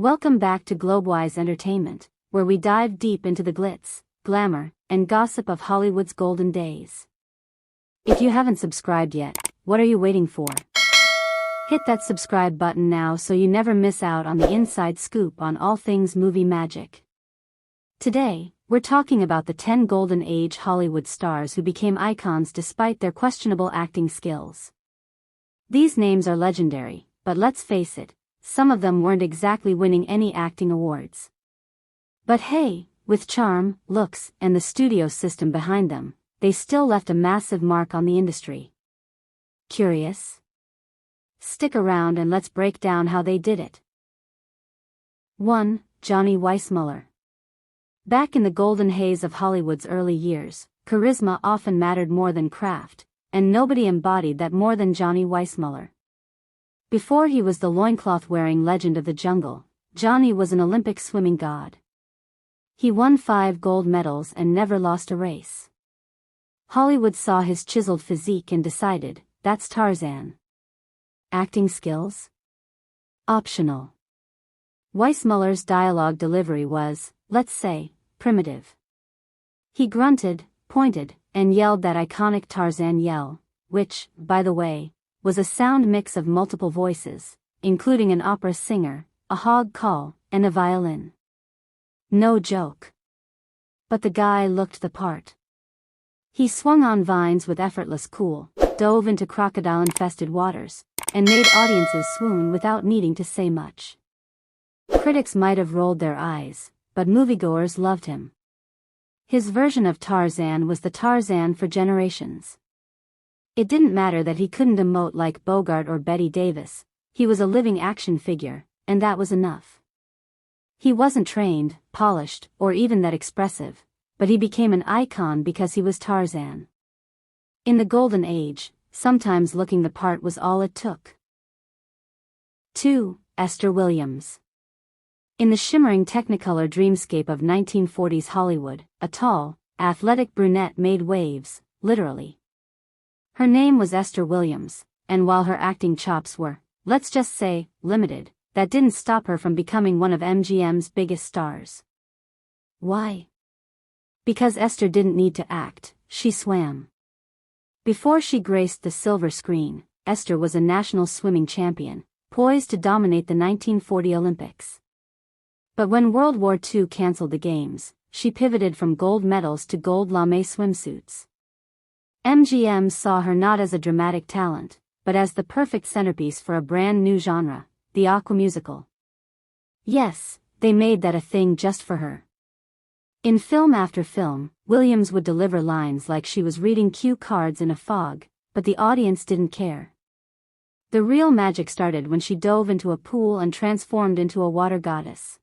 Welcome back to Globewise Entertainment, where we dive deep into the glitz, glamour, and gossip of Hollywood's golden days. If you haven't subscribed yet, what are you waiting for? Hit that subscribe button now so you never miss out on the inside scoop on all things movie magic. Today, we're talking about the 10 Golden Age Hollywood stars who became icons despite their questionable acting skills. These names are legendary, but let's face it, some of them weren't exactly winning any acting awards. But hey, with charm, looks, and the studio system behind them, they still left a massive mark on the industry. Curious? Stick around and let's break down how they did it. 1. Johnny Weissmuller. Back in the golden haze of Hollywood's early years, charisma often mattered more than craft, and nobody embodied that more than Johnny Weissmuller. Before he was the loincloth-wearing legend of the jungle, Johnny was an Olympic swimming god. He won 5 gold medals and never lost a race. Hollywood saw his chiseled physique and decided, that's Tarzan. Acting skills? Optional. Weissmuller's dialogue delivery was, let's say, primitive. He grunted, pointed, and yelled that iconic Tarzan yell, which, by the way, was a sound mix of multiple voices, including an opera singer, a hog call, and a violin. No joke. But the guy looked the part. He swung on vines with effortless cool, dove into crocodile-infested waters, and made audiences swoon without needing to say much. Critics might have rolled their eyes, but moviegoers loved him. His version of Tarzan was the Tarzan for generations. It didn't matter that he couldn't emote like Bogart or Bette Davis, he was a living action figure, and that was enough. He wasn't trained, polished, or even that expressive, but he became an icon because he was Tarzan. In the Golden Age, sometimes looking the part was all it took. 2. Esther Williams. In the shimmering Technicolor dreamscape of 1940s Hollywood, a tall, athletic brunette made waves, literally. Her name was Esther Williams, and while her acting chops were, let's just say, limited, that didn't stop her from becoming one of MGM's biggest stars. Why? Because Esther didn't need to act, she swam. Before she graced the silver screen, Esther was a national swimming champion, poised to dominate the 1940 Olympics. But when World War II canceled the Games, she pivoted from gold medals to gold lame swimsuits. MGM saw her not as a dramatic talent, but as the perfect centerpiece for a brand new genre, the aqua musical. Yes, they made that a thing just for her. In film after film, Williams would deliver lines like she was reading cue cards in a fog, but the audience didn't care. The real magic started when she dove into a pool and transformed into a water goddess.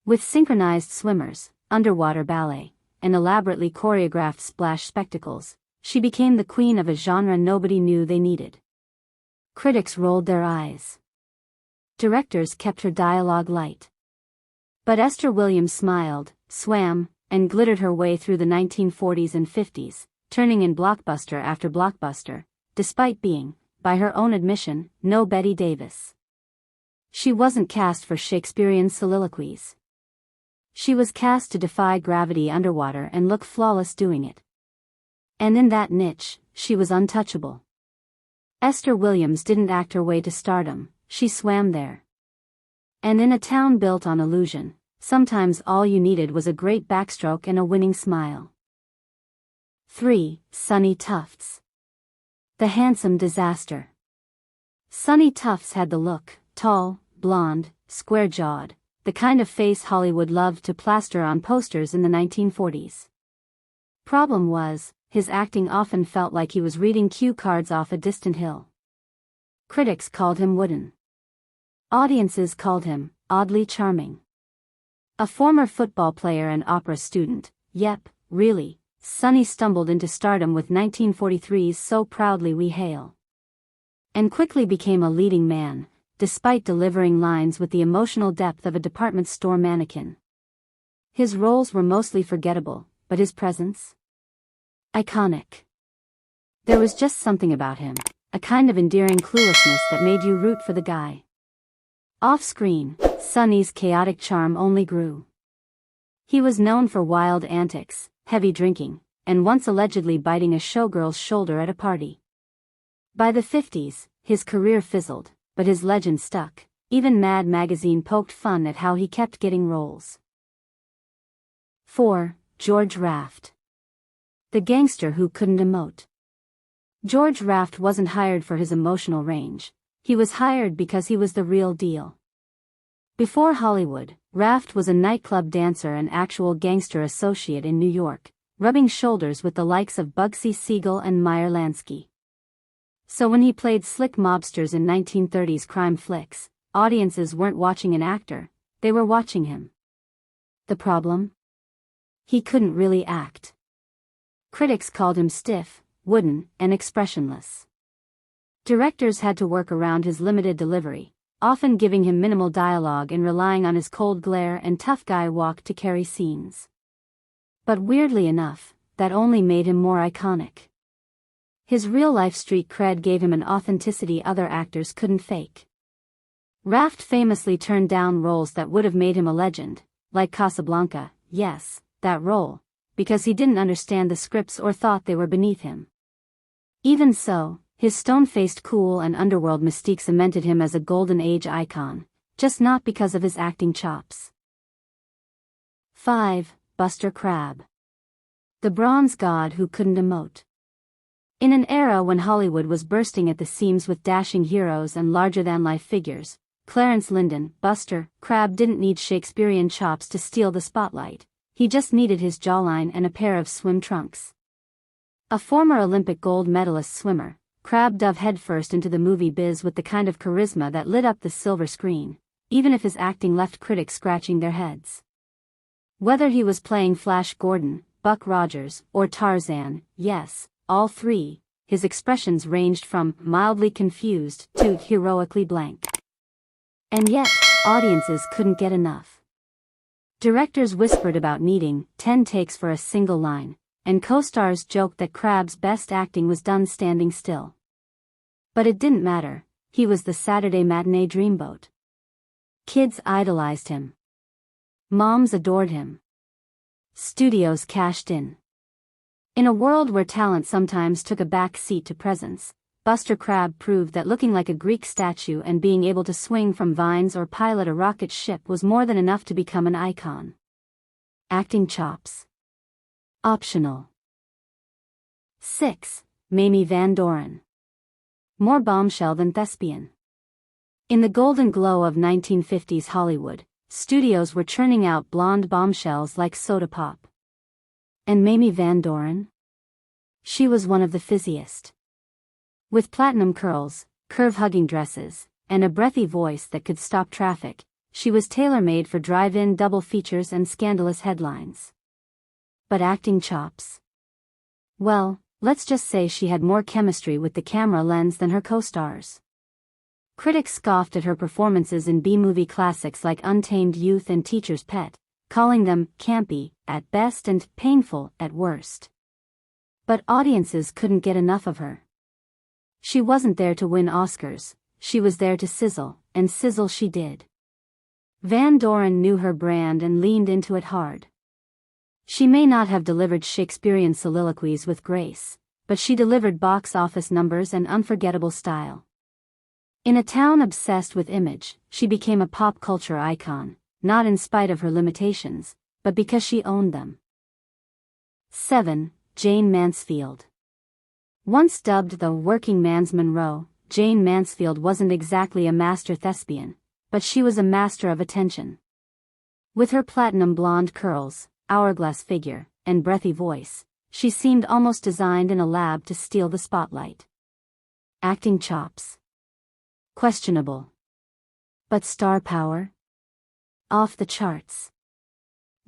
With synchronized swimmers, underwater ballet, and elaborately choreographed splash spectacles, she became the queen of a genre nobody knew they needed. Critics rolled their eyes. Directors kept her dialogue light. But Esther Williams smiled, swam, and glittered her way through the 1940s and 50s, turning in blockbuster after blockbuster, despite being, by her own admission, no Bette Davis. She wasn't cast for Shakespearean soliloquies. She was cast to defy gravity underwater and look flawless doing it. And in that niche, she was untouchable. Esther Williams didn't act her way to stardom, she swam there. And in a town built on illusion, sometimes all you needed was a great backstroke and a winning smile. 3. Sonny Tufts. The handsome disaster. Sonny Tufts had the look, tall, blonde, square-jawed, the kind of face Hollywood loved to plaster on posters in the 1940s. Problem was, his acting often felt like he was reading cue cards off a distant hill. Critics called him wooden. Audiences called him oddly charming. A former football player and opera student, yep, really, Sonny stumbled into stardom with 1943's So Proudly We Hail. And quickly became a leading man, despite delivering lines with the emotional depth of a department store mannequin. His roles were mostly forgettable, but his presence? Iconic. There was just something about him, a kind of endearing cluelessness that made you root for the guy. Off-screen, Sonny's chaotic charm only grew. He was known for wild antics, heavy drinking, and once allegedly biting a showgirl's shoulder at a party. By the 50s, his career fizzled, but his legend stuck. Even Mad magazine poked fun at how he kept getting roles. 4. George Raft. The gangster who couldn't emote. George Raft wasn't hired for his emotional range. He was hired because he was the real deal. Before Hollywood, Raft was a nightclub dancer and actual gangster associate in New York, rubbing shoulders with the likes of Bugsy Siegel and Meyer Lansky. So when he played slick mobsters in 1930s crime flicks, audiences weren't watching an actor, they were watching him. The problem? He couldn't really act. Critics called him stiff, wooden, and expressionless. Directors had to work around his limited delivery, often giving him minimal dialogue and relying on his cold glare and tough guy walk to carry scenes. But weirdly enough, that only made him more iconic. His real-life street cred gave him an authenticity other actors couldn't fake. Raft famously turned down roles that would have made him a legend, like Casablanca, yes, that role, because he didn't understand the scripts or thought they were beneath him. Even so, his stone-faced cool and underworld mystique cemented him as a golden age icon, just not because of his acting chops. 5. Buster Crabbe. The bronze god who couldn't emote. In an era when Hollywood was bursting at the seams with dashing heroes and larger-than-life figures, Clarence Linden, Buster Crabbe didn't need Shakespearean chops to steal the spotlight. He just needed his jawline and a pair of swim trunks. A former Olympic gold medalist swimmer, Crabbe dove headfirst into the movie biz with the kind of charisma that lit up the silver screen, even if his acting left critics scratching their heads. Whether he was playing Flash Gordon, Buck Rogers, or Tarzan, yes, all three, his expressions ranged from mildly confused to heroically blank. And yet, audiences couldn't get enough. Directors whispered about needing 10 takes for a single line, and co-stars joked that Crabbe's best acting was done standing still. But it didn't matter, he was the Saturday matinee dreamboat. Kids idolized him. Moms adored him. Studios cashed in. In a world where talent sometimes took a back seat to presence, Buster Crabbe proved that looking like a Greek statue and being able to swing from vines or pilot a rocket ship was more than enough to become an icon. Acting chops. Optional. 6. Mamie Van Doren. More bombshell than thespian. In the golden glow of 1950s Hollywood, studios were churning out blonde bombshells like soda pop. And Mamie Van Doren? She was one of the fizziest. With platinum curls, curve-hugging dresses, and a breathy voice that could stop traffic, she was tailor-made for drive-in double features and scandalous headlines. But acting chops? Well, let's just say she had more chemistry with the camera lens than her co-stars. Critics scoffed at her performances in B-movie classics like Untamed Youth and Teacher's Pet, calling them campy at best and painful at worst. But audiences couldn't get enough of her. She wasn't there to win Oscars, she was there to sizzle, and sizzle she did. Van Doren knew her brand and leaned into it hard. She may not have delivered Shakespearean soliloquies with grace, but she delivered box office numbers and unforgettable style. In a town obsessed with image, she became a pop culture icon, not in spite of her limitations, but because she owned them. 7. Jane Mansfield. Once dubbed the working man's Monroe, Jane Mansfield wasn't exactly a master thespian, but she was a master of attention. With her platinum blonde curls, hourglass figure, and breathy voice, she seemed almost designed in a lab to steal the spotlight. Acting chops? Questionable. But star power? Off the charts.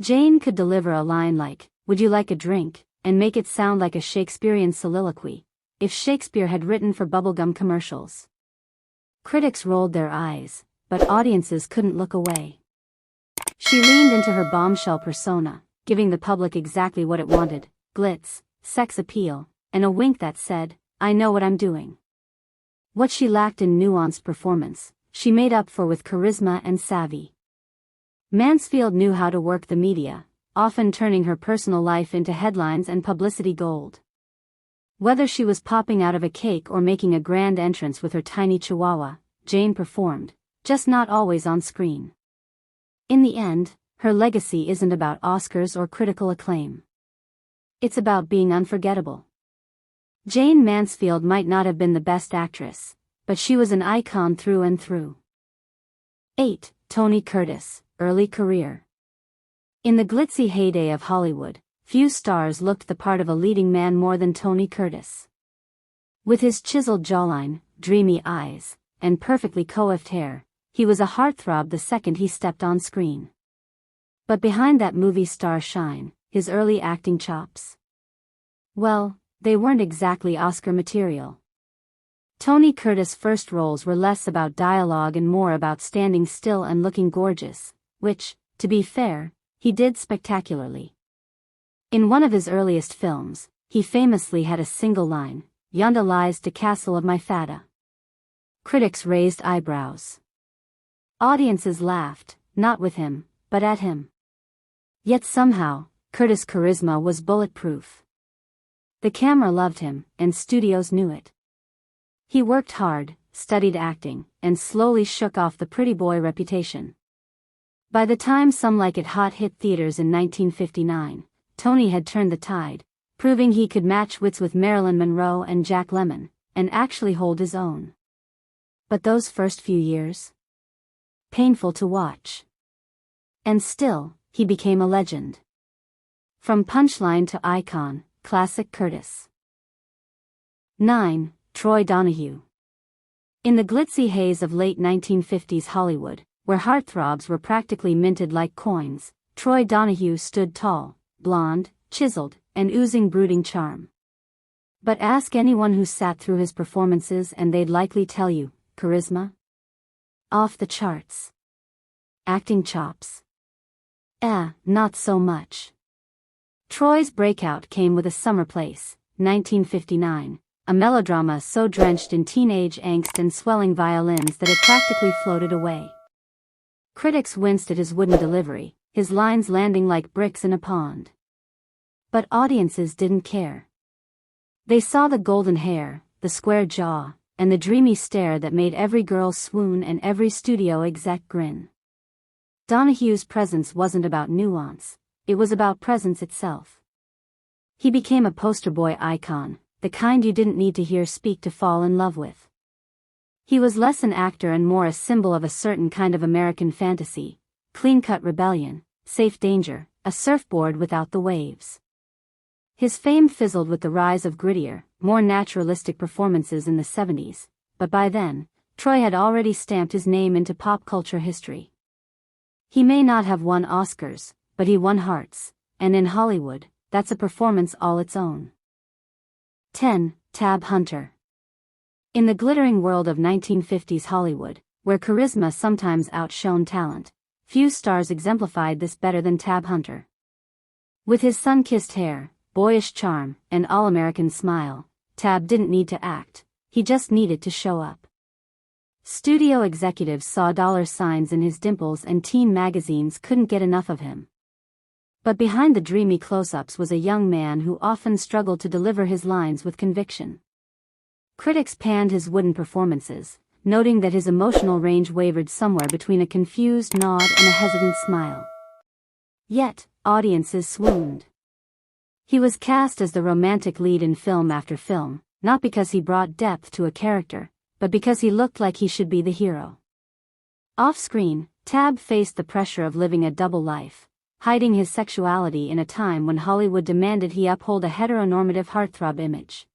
Jane could deliver a line like, "Would you like a drink?" and make it sound like a Shakespearean soliloquy, if Shakespeare had written for bubblegum commercials. Critics rolled their eyes, but audiences couldn't look away. She leaned into her bombshell persona, giving the public exactly what it wanted: glitz, sex appeal, and a wink that said, "I know what I'm doing." What she lacked in nuanced performance, she made up for with charisma and savvy. Mansfield knew how to work the media, often turning her personal life into headlines and publicity gold. Whether she was popping out of a cake or making a grand entrance with her tiny chihuahua, Jane performed, just not always on screen. In the end, her legacy isn't about Oscars or critical acclaim. It's about being unforgettable. Jane Mansfield might not have been the best actress, but she was an icon through and through. 8. Tony Curtis, early career. In the glitzy heyday of Hollywood, few stars looked the part of a leading man more than Tony Curtis. With his chiseled jawline, dreamy eyes, and perfectly coiffed hair, he was a heartthrob the second he stepped on screen. But behind that movie star shine, his early acting chops, well, they weren't exactly Oscar material. Tony Curtis' first roles were less about dialogue and more about standing still and looking gorgeous, which, to be fair, he did spectacularly. In one of his earliest films, he famously had a single line, "Yonda lies de castle of my fada." Critics raised eyebrows. Audiences laughed, not with him, but at him. Yet somehow, Curtis' charisma was bulletproof. The camera loved him, and studios knew it. He worked hard, studied acting, and slowly shook off the pretty boy reputation. By the time Some Like It Hot hit theaters in 1959, Tony had turned the tide, proving he could match wits with Marilyn Monroe and Jack Lemmon, and actually hold his own. But those first few years? Painful to watch. And still, he became a legend. From punchline to icon, classic Curtis. 9. Troy Donaghue. In the glitzy haze of late 1950s Hollywood, where heartthrobs were practically minted like coins, Troy Donaghue stood tall, blonde, chiseled, and oozing brooding charm. But ask anyone who sat through his performances and they'd likely tell you, charisma? Off the charts. Acting chops? Not so much. Troy's breakout came with A Summer Place, 1959, a melodrama so drenched in teenage angst and swelling violins that it practically floated away. Critics winced at his wooden delivery, his lines landing like bricks in a pond. But audiences didn't care. They saw the golden hair, the square jaw, and the dreamy stare that made every girl swoon and every studio exec grin. Donaghue's presence wasn't about nuance, it was about presence itself. He became a poster boy icon, the kind you didn't need to hear speak to fall in love with. He was less an actor and more a symbol of a certain kind of American fantasy, clean-cut rebellion, safe danger, a surfboard without the waves. His fame fizzled with the rise of grittier, more naturalistic performances in the 70s, but by then, Troy had already stamped his name into pop culture history. He may not have won Oscars, but he won hearts, and in Hollywood, that's a performance all its own. 10. Tab Hunter. In the glittering world of 1950s Hollywood, where charisma sometimes outshone talent, few stars exemplified this better than Tab Hunter. With his sun-kissed hair, boyish charm, and all-American smile, Tab didn't need to act, he just needed to show up. Studio executives saw dollar signs in his dimples and teen magazines couldn't get enough of him. But behind the dreamy close-ups was a young man who often struggled to deliver his lines with conviction. Critics panned his wooden performances, noting that his emotional range wavered somewhere between a confused nod and a hesitant smile. Yet, audiences swooned. He was cast as the romantic lead in film after film, not because he brought depth to a character, but because he looked like he should be the hero. Off-screen, Tab faced the pressure of living a double life, hiding his sexuality in a time when Hollywood demanded he uphold a heteronormative heartthrob image.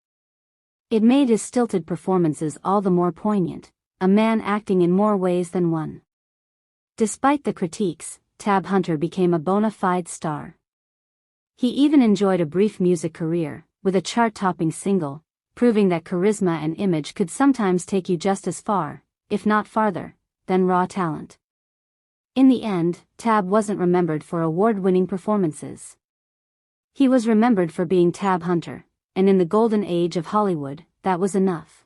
It made his stilted performances all the more poignant, a man acting in more ways than one. Despite the critiques, Tab Hunter became a bona fide star. He even enjoyed a brief music career, with a chart-topping single, proving that charisma and image could sometimes take you just as far, if not farther, than raw talent. In the end, Tab wasn't remembered for award-winning performances. He was remembered for being Tab Hunter, and in the golden age of Hollywood, that was enough.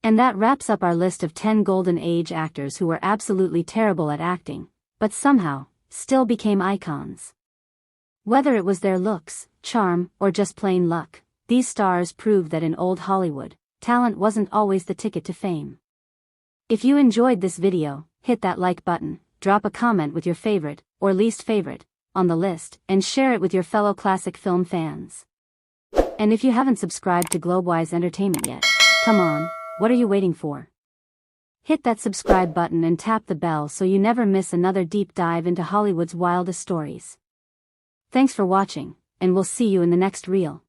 And that wraps up our list of 10 golden age actors who were absolutely terrible at acting, but somehow, still became icons. Whether it was their looks, charm, or just plain luck, these stars proved that in old Hollywood, talent wasn't always the ticket to fame. If you enjoyed this video, hit that like button, drop a comment with your favorite, or least favorite, on the list, and share it with your fellow classic film fans. And if you haven't subscribed to Globewise Entertainment yet, come on, what are you waiting for? Hit that subscribe button and tap the bell so you never miss another deep dive into Hollywood's wildest stories. Thanks for watching, and we'll see you in the next reel.